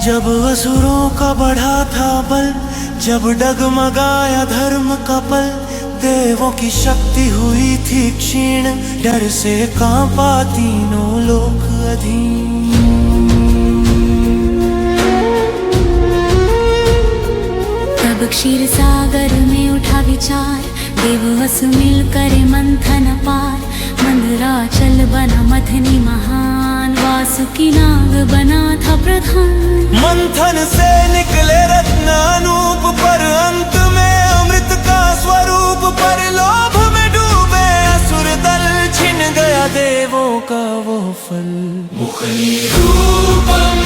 जब असुरों का बढ़ा था बल, जब डगमगाया धर्म का पल, देवों की शक्ति हुई थी क्षीण, डर से कांपा तीनों लोक अधीन। तब क्षीर सागर में उठा विचार, देव असुर मिल करे मंथन पार, मंदराचल बना मथनी महान, वासुकी नाग बना था प्रधान। मंथन से निकले रत्न अनूप, पर अंत में अमृत का स्वरूप, पर लोभ में डूबे असुर दल, छिन गया देवों का वो फल। मुखनी रूपम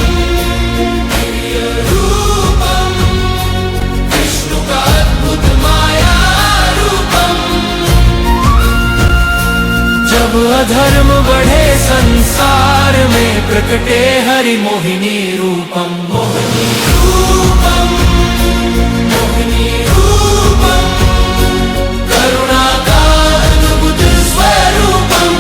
दिव्य रूपम, विष्णु का अद्भुत माया रूपम। जब अधर्म बढ़े संसार में, प्रकटे हरि मोहिनी रूपम। मोहिनी रूपम, मोहिनी रूपम, करुणा का अद्भुत स्वरूपम।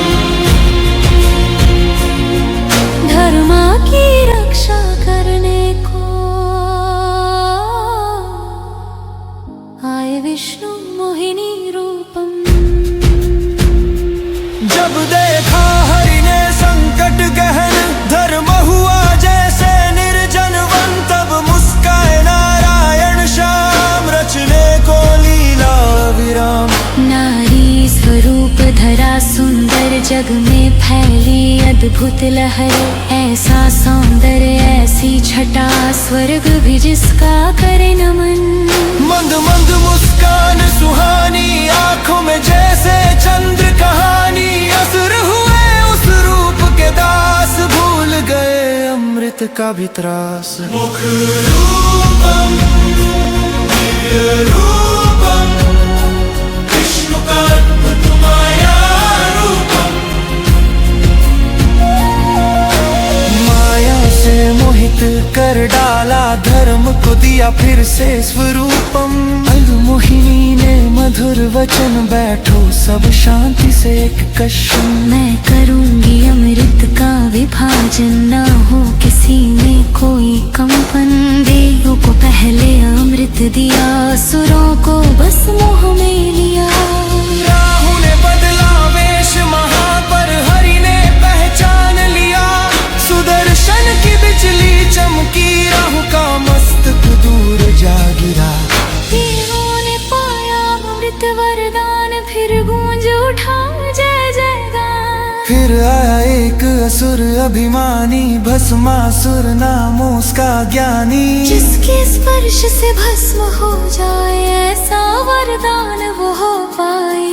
धर्म की रक्षा करने को आए विष्णु मोहिनी रूपम। जब देखा हरि ने संकट गहन, धर्म हुआ जैसे निर्जन वन, तब मुस्काए नारायण श्याम, रचने को लीला विराम। नारी स्वरूप धरा सुंदर, जग में फैली अद्भुत लहर, ऐसा सौंदर्य ऐसी छटा, स्वर्ग भी जिसका करे नमन। मंद मंद मुस्कान सुहानी, आंखों में जैसे चंद्र कहानी, असुर हुए उस रूप के दास, भूल गए अमृत का भी त्रास। मुख रूपम दिव्य रूपम, विष्णु का अद्भुत माया रूपम। माया से मोहित कर डाला, धर्म को दिया फिर से स्वरूपम। मोहिनी ने मधुर वचन, बैठो सब शांति से एक कशन। मैं करूंगी अमृत का विभाजन, ना हो किसी में कोई कंपन। देवों को पहले अमृत दिया, असुरों को बस मोह में लिया। राहु ने बदला वेश महा, पर हरि ने पहचान लिया। सुदर्शन की बिजली चमकी, राहु का मस्तक दूर जा गिरा। वरदान फिर गूंज उठा जय जयगान। फिर आया एक असुर अभिमानी, भस्मासुर नामो उसका ज्ञानी। जिसके स्पर्श से भस्म हो जाए, ऐसा वरदान वो हो पाए।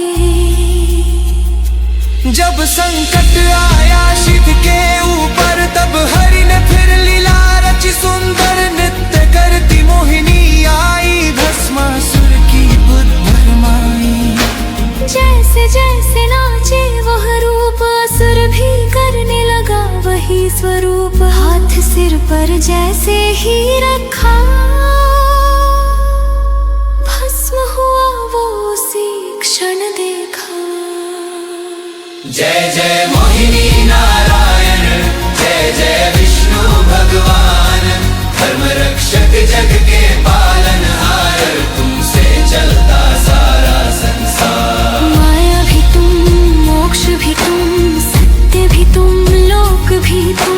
जब संकट आया शिव के ऊपर, तब हरि ने फिर लीला रची सुंदर, नृत्य करती मोहिनी आई, भस्मासुर की बुद्धि भरमाई। जैसे जैसे नाचे वह रूप, असुर भी करने लगा वही स्वरूप। हाथ सिर पर जैसे ही रखा, भस्म हुआ वो जय जय मोहिनी नारायण, जय जय विष्णु भगवान, धर्म रक्षक जग के पालनहार, तुमसे चलता सारा संसार। माया भी तुम, मोक्ष भी तुम, सत्य भी तुम, लोक भी तुम,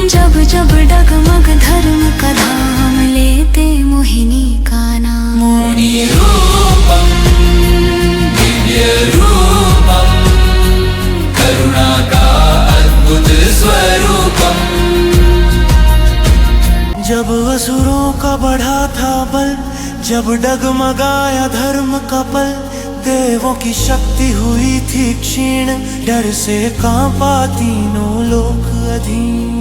जब जब डगमग धर्म का धाम लेते मोहिनी का नाम। मोहिनी रूपम दिव्य रूपम, करुणा का अद्भुत स्वरूपम। जब असुरों का बढ़ा था बल, जब डगमगाया धर्म का पल, देवों की शक्ति हुई थी क्षीण, डर से कांपा तीनों लोक अधीन।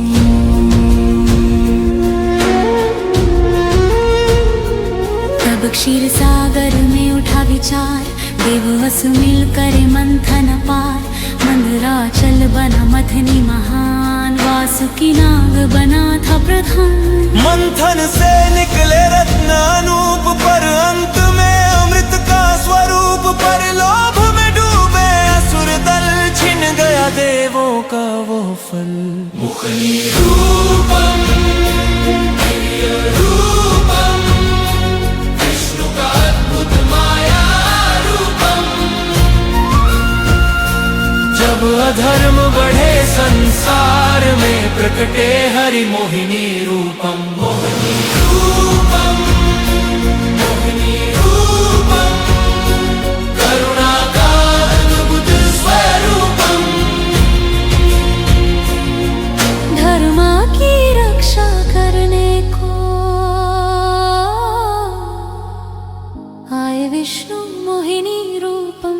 तब क्षीर सागर में उठा विचार, देव वसु मिल करे मंथन पार, मंदराचल बना मथनी महान, वासुकी नाग बना था प्रधान। मंथन से निकले रत्न अनूप, पर अंत में अमृत का स्वरूप, पर लोभ में डूबे असुर दल, छिन गया देवों का वो फल। मुखनी रूपम दिव्य रूपम, विष्णु का अद्भुत माया रूपम। जब अधर्म बढ़े संसार में, प्रकटे हरि मोहिनी रूपम। मोहिनी रूपम मोहिनी रूपम, करुणा का अद्भुत स्वरूपम। धर्म की रक्षा करने को आए विष्णु मोहिनी रूपम।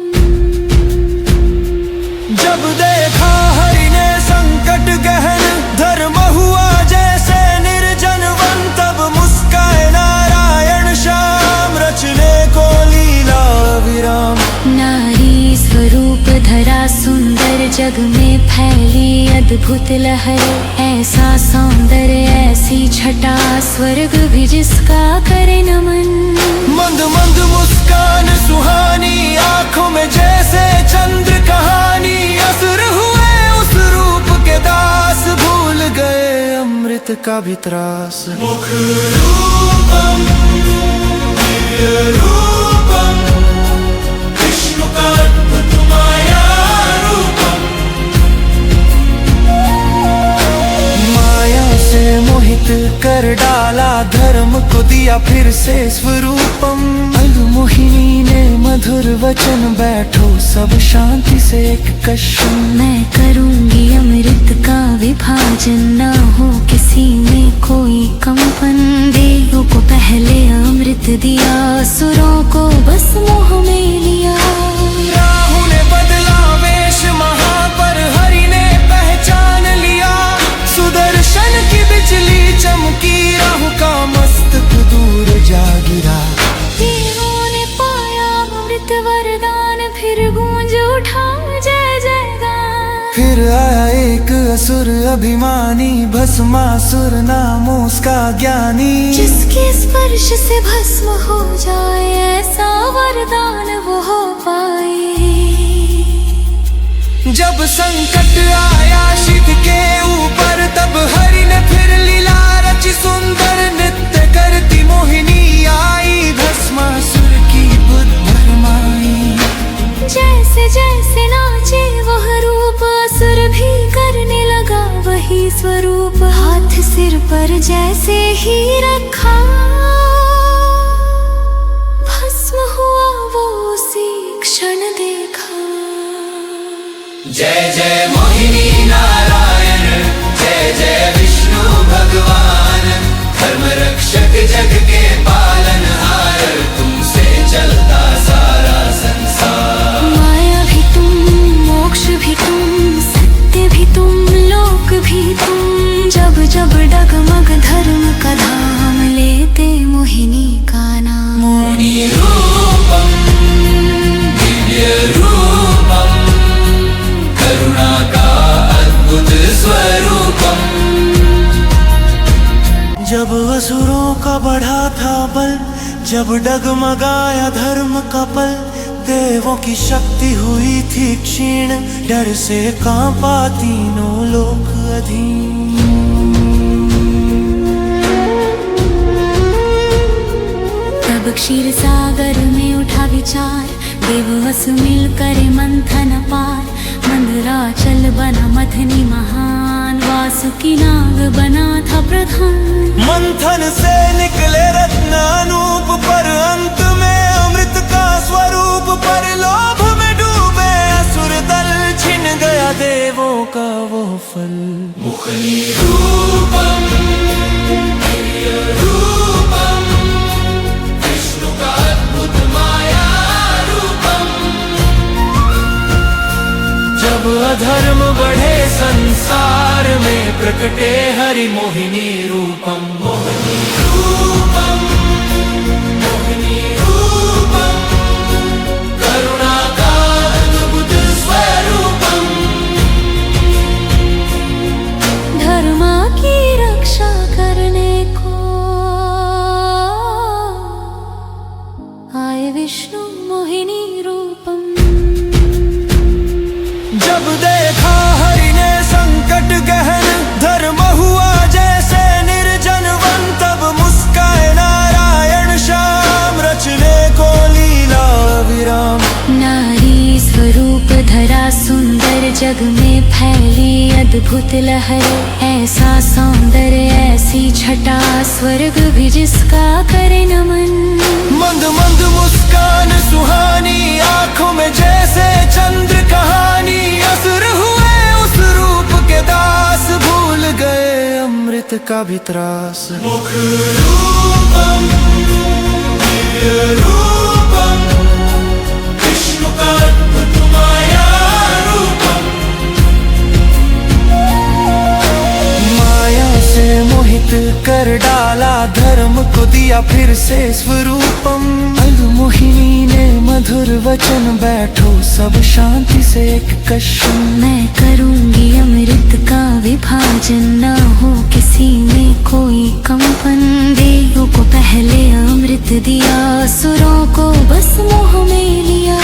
जब देखा हरि ने संकट गहन, धर्म हुआ जैसे निर्जन वन, तब मुस्काए नारायण श्याम, रचने को लीला विराम। नारी स्वरूप धरा सुंदर, जग में फैली अद्भुत लहर, ऐसा सौंदर्य ऐसी छटा, स्वर्ग भी जिसका करे नमन। मंद मंद मुस्कान सुहानी, आंखों में जैसे चंद्र कहानी, असुर हुए उस रूप के दास, भूल गए अमृत का भी त्रास। मुख रूपम दिव्य रूपम, विष्णु का अद्भुत माया रूपम। माया से मोहित कर डाला, धर्म को दिया फिर से स्वरूपम। मोहिनी ने मधुर वचन, बैठो सब शांति से एक कश्यप। मैं करूंगी अमृत का विभाजन, ना हो किसी में कोई कंपन, देवों को पहले अमृत दिया, असुरों को बस मोह में लिया। राहु ने बदला वेश महा, पर हरि ने पहचान लिया, सुदर्शन की बिजली चमकी, राहु का मस्तक दूर जा गिरा। देवों ने पाया अमृत वरदान, फिर गूंज उठा जय जयगान। फिर आया एक असुर अभिमानी, भस्मासुर नाम उसका ज्ञानी, जिसके स्पर्श से भस्म हो जाए, ऐसा वरदान वो हो पाए। जब संकट आया शिव के ऊपर, तब हरि ने फिर लीला रची सुंदर, नृत्य करती मोहिनी आई, भस्मासुर की बुद्ध भरमाई। जैसे जैसे नाचे वह रूप, असुर भी करने लगा वही स्वरूप, हाथ सिर पर जैसे ही रखा, भस्म हुआ वो उसी क्षण देखा। जय जय मोहिनी नारायण, जय जय विष्णु भगवान, धर्म रक्षक जग के पालनहार, तुमसे चलता सारा संसार। माया भी तुम, मोक्ष भी तुम, सत्य भी तुम, लोक भी तुम, जब जब डगमग धर्म का धाम लेते मोहिनी का नाम। मोहिनी रूपम दिव्य रूपम, करुणा का अद्भुत स्वरूपम। जब असुरों का बढ़ा था बल, जब डगमगाया धर्म का पल, देवों की शक्ति हुई थी क्षीण, डर से कांपा तीनों लोक अधीन। तब क्षीर सागर में उठा विचार, देव वसु मिल करे मंथन पार। मंदराचल बना मथनी महान, वासुकी नाग बना था प्रधान। मंथन से निकले रत्न अनूप, पर अंत में अमृत का स्वरूप। पर लोभ में डूबे असुर दल, छिन गया देवों का वो फल। मुखनी रूपम दिव्य रूपम, विष्णु का अद्भुत माया रूपम। जब अधर्म बढ़े संसार में, प्रकटे हरि मोहिनी रूपम। मोहिनी रूपम मोहिनी रूपम, करुणा का अद्भुत स्वरूपम। धर्म की रक्षा करने को आए विष्णु मोहिनी रूपम। जब देखा हरि ने संकट गहन, धर्म हुआ जैसे निर्जन वन। तब मुस्काए नारायण श्याम, रचने को लीला विराम। नारी स्वरूप धरा सुंदर, जग में फैली अद्भुत लहर। ऐसा सौंदर्य ऐसी छटा, स्वर्ग भी जिसका करे नमन। मंद मंद मुस्कान सुहानी, आंखों में जैसे चंद्र कहानी। असुर हुए उस रूप के दास, भूल गए अमृत का भी त्रास। मुख रूपम दिव्य रूपम, विष्णु का अद्भुत माया रूपम। माया से मोहित कर डाला, धर्म को दिया फिर से स्वरूपम। मोहिनी ने मधुर वचन, बैठो सब शांति से एक कशन। मैं करूंगी अमृत का विभाजन, ना हो किसी में कोई कंपन। देवों को पहले अमृत दिया, असुरों को बस मोह में लिया।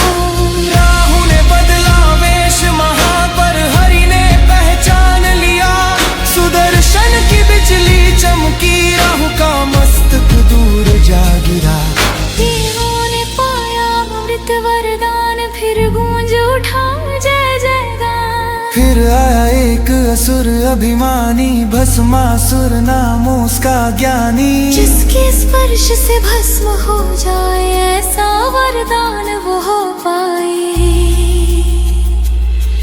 राहु ने बदला वेश महा, पर हरि ने पहचान लिया। सुदर्शन की बिजली चमकी, राहु का मस्तक दूर जा गिरा। देवों ने पाया अमृत वरदान, फिर गूंज उठा जय जयगान। फिर आया एक असुर अभिमानी, भस्मासुर नाम उसका ज्ञानी। जिसके स्पर्श से भस्म हो जाए, ऐसा वरदान वो हो पाए।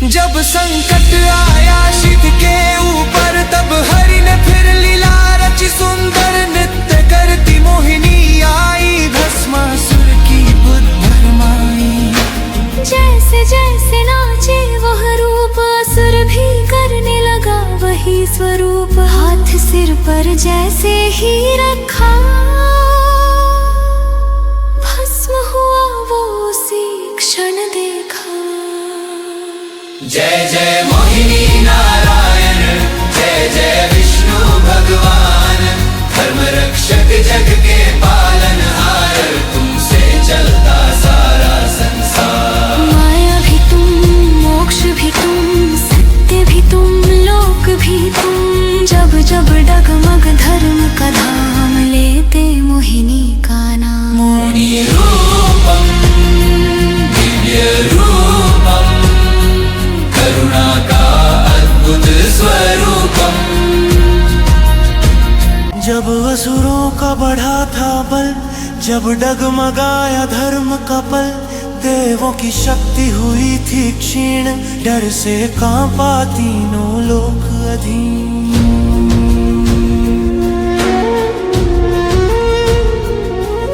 जब संकट आया शिव के ऊपर, तब हरि ने फिर लीला रची सुंदर। नृत्य करती मोहिनी आई, भस्मासुर की बुद्ध भरमाई। जैसे जैसे नाचे वह रूप, असुर भी करने लगा वही स्वरूप। हाथ सिर पर जैसे ही रखा, भस्म हुआ वो उसी क्षण देखा। जय जय मोहिनी नारायण, जय जय विष्णु भगवान। धर्म रक्षक जग के पालनहार, तुमसे चलता सारा संसार। माया भी तुम, मोक्ष भी तुम, सत्य भी तुम, लोक भी तुम। जब जब डगमग धर्म का धाम, लेते मोहिनी का नाम। मोहिनी रूपम दिव्य रूपम, करुणा का अद्भुत स्वरूपम। जब असुरों का बढ़ा था बल, जब डगमगाया धर्म का पल। देवों की शक्ति हुई थी क्षीण, डर से कांपा तीनों लोक अधीन।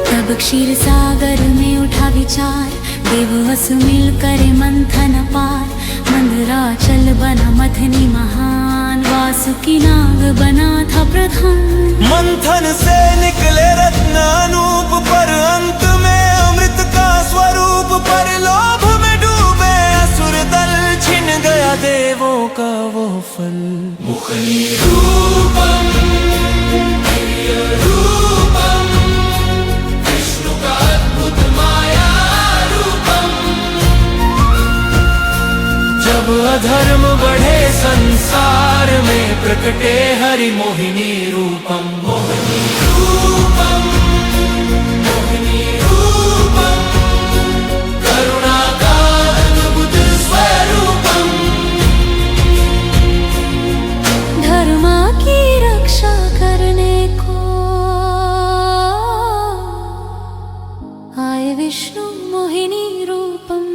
तब क्षीर सागर में उठा विचार, देव वसु मिल करे मंथन पार। मंदराचल बना मथनी महान, वासुकी नाग बना था प्रधान। मंथन से निकले रत्न अनूप, पर अंत में अमृत का स्वरूप। पर लोभ में डूबे असुर दल, छिन गया देवों का वो फल। मुखनी रूपम दिव्य रूपम, विष्णु का अद्भुत माया रूपम। जब अधर्म बढ़े संसार में, प्रकटे हरि मोहिनी रूपम। मोहिनी रूपम, मोहिनी रूपम, करुणा का अद्भुत स्वरूपम। धर्म की रक्षा करने को आए विष्णु मोहिनी रूपम।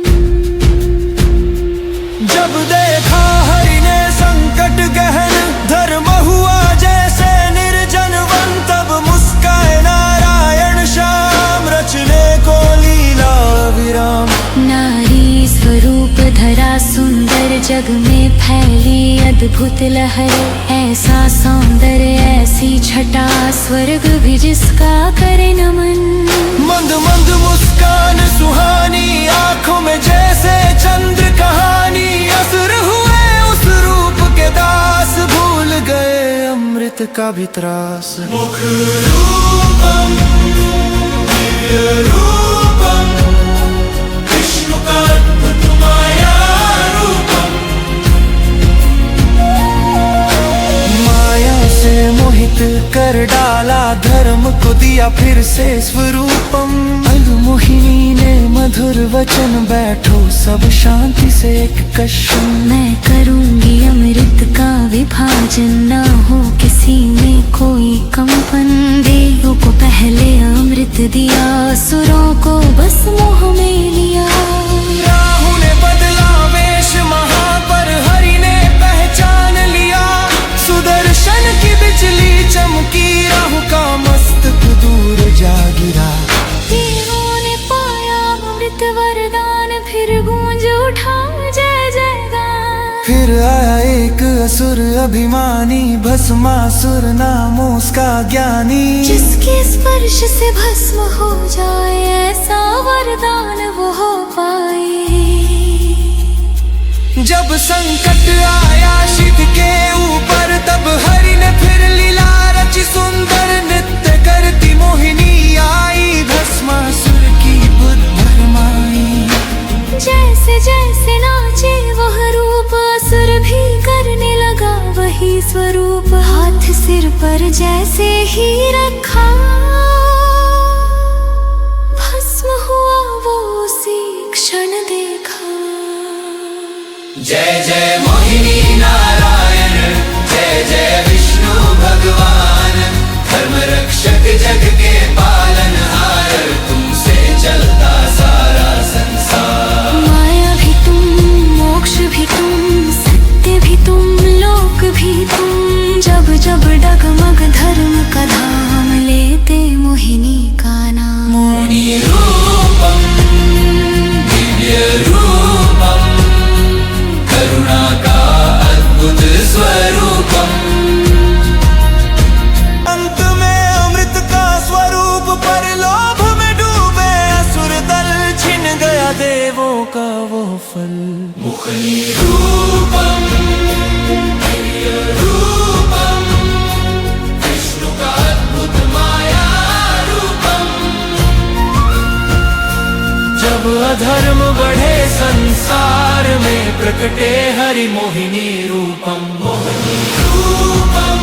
जब देखा हरि ने संकट गहन, धर्म हुआ जैसे निर्जन वन, तब मुस्काए नारायण श्याम, रचने को लीला विराम। नारी स्वरूप धरा सुंदर, जग में फैली अद्भुत लहर। ऐसा सौंदर्य ऐसी छटा, स्वर्ग भी जिसका करे नमन। मंद मंद मुस्कान सुहानी, आंखों में जैसे चंद्र कहानी। असुर हुए उस रूप के दास, भूल गए अमृत का भी त्रास। मुख रूपम, दिव्य रूपम, विष्णु का अद्भुत माया रूपम। माया से मोहित कर डाला, धर्म को दिया फिर से स्वरूपम। मोहिनी ने मधुर वचन, बैठो सब शांति से एक कशन। मैं करूंगी अमृत का विभाजन, ना हो किसी में कोई कंपन। देवों को पहले अमृत दिया, असुरों को बस मोह में लिया। राहु ने बदला वेश महा, पर हरि ने पहचान लिया। सुदर्शन की बिजली चमकी, राहु का मस्तक दूर जा गिरा। देवों ने पाया अमृत वरदान, फिर गूंज उठा जय जयगान। फिर आया एक असुर अभिमानी, भस्मासुर नामो उसका ज्ञानी। जिसके स्पर्श से भस्म हो जाए, ऐसा वरदान वो हो पाए। जब संकट आया शिव के ऊपर, तब हरि ने फिर लीला रची सुंदर। नृत्य करती मोहिनी आई, भस्मासुर की बुद्ध भरमाई। जैसे जैसे नाचे वह रूप, असुर भी करने लगा वही स्वरूप। हाथ सिर पर जैसे ही रखा, भस्म हुआ वो उसी क्षण देखा। जय जय मोहिनी नारायण, जय जय विष्णु भगवान। धर्म रक्षक जग के पालनहार, तुमसे चलता सारा संसार। माया भी तुम, मोक्ष भी तुम, सत्य भी तुम, लोक भी तुम। जब जब डगमग धर्म का धाम, लेते मोहिनी का नाम। मोहिनी रूपम, दिव्य रूपम, करुणा का अद्भुत स्वरूपम। अंत में अमृत का स्वरूप, पर लोभ में डूबे असुर दल। छिन गया देवों का वो फल। मुखनी रूपम, दिव्य रूपम, विष्णु का अद्भुत माया रूपम। जब अधर्म बढ़े संसार में, प्रकटे हरि मोहिनी रूपम। मोहिनी रूपम,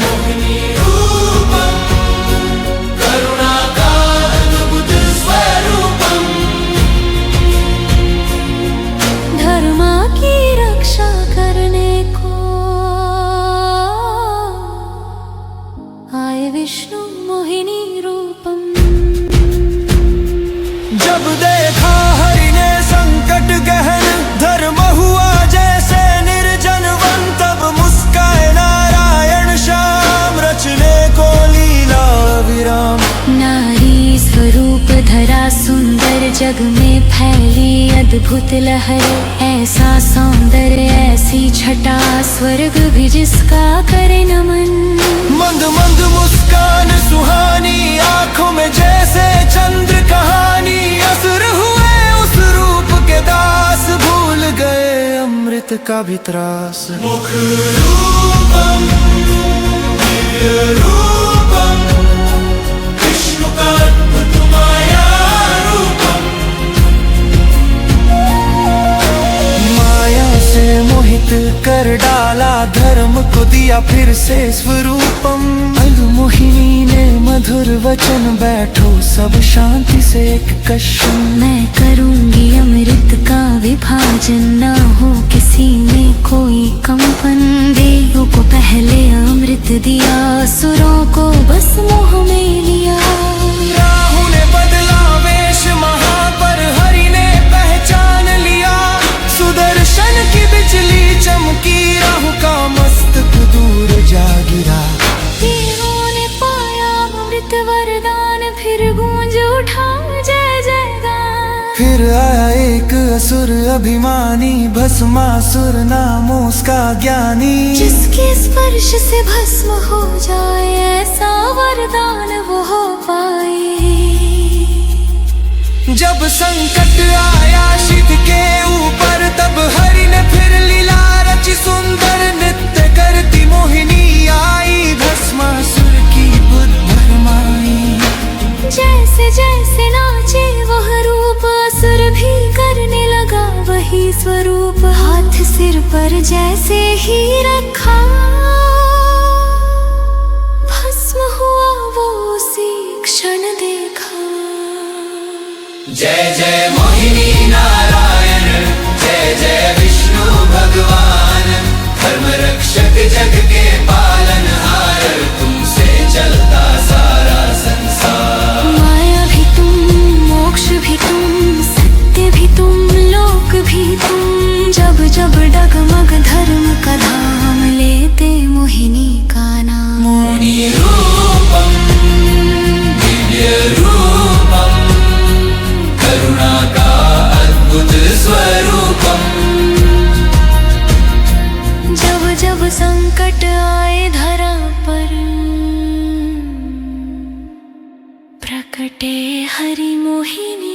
मोहिनी रूपम, करुणा का अद्भुत स्वरूपम। धर्म की रक्षा करने को आए विष्णु मोहिनी रूपम। जब देखा हरि ने संकट गहन, धर्म हुआ जैसे निर्जन वन। तब मुस्काए नारायण श्याम, रचने को लीला विराम। नारी स्वरूप धरा सुंदर, जग में फैली अद्भुत लहर। ऐसा सौंदर्य ऐसी छटा, स्वर्ग भी जिसका करे नमन। मंद मंद मुस्कान सुहानी, आंखों में जैसे चंद्र कहानी। असुर हुए उस रूप के दास, भूल गए अमृत का भी त्रास। मुख रूपम, दिव्य रूपम, विष्णु का अद्भुत माया रूपम। कर डाला धर्म को दिया फिर से स्वरूपम। मोहिनी ने मधुर वचन बैठो सब शांति से एक कश्यम। मैं करूंगी अमृत का विभाजन, ना हो किसी में कोई कंपन। देवों को पहले अमृत दिया, असुरों को बस मोह में लिया। राहु ने बदला वेश महा पर हरि ने पहचान लिया। सुदर्शन की बिजली चमकी, राहु का मस्तक दूर जा गिरा। देवों ने पाया अमृत वरदान, फिर गूंज उठा जय जयगान। फिर आया एक असुर अभिमानी, भस्मासुर नाम उसका ज्ञानी। जिसके स्पर्श से भस्म हो जाए, ऐसा वरदान वो हो पाए। जब संकट आया शिव के ऊपर, तब हरि ने फिर लीला रची सुंदर। नृत्य करती मोहिनी आई, भस्मासुर की बुद्ध भरमाई। जैसे जैसे नाचे वह रूप, असुर भी करने लगा वही स्वरूप। हाथ सिर पर जैसे ही रखा, भस्म हुआ वो उसी क्षण देखा। जय जय मोहिनी नारायण, जय जय विष्णु भगवान। धर्म रक्षक जग के पालनहार, तुमसे चलता सारा संसार। माया भी तुम, मोक्ष भी तुम, सत्य भी तुम, लोक भी तुम। जब जब डगमग धर्म का धाम, लेते मोहिनी का नाम। मोहिनी रूपम दिव्य रूपम, करुणा का अद्भुत स्वरूपम। जब जब संकट आए धरा पर, प्रकटे हरि मोहिनी।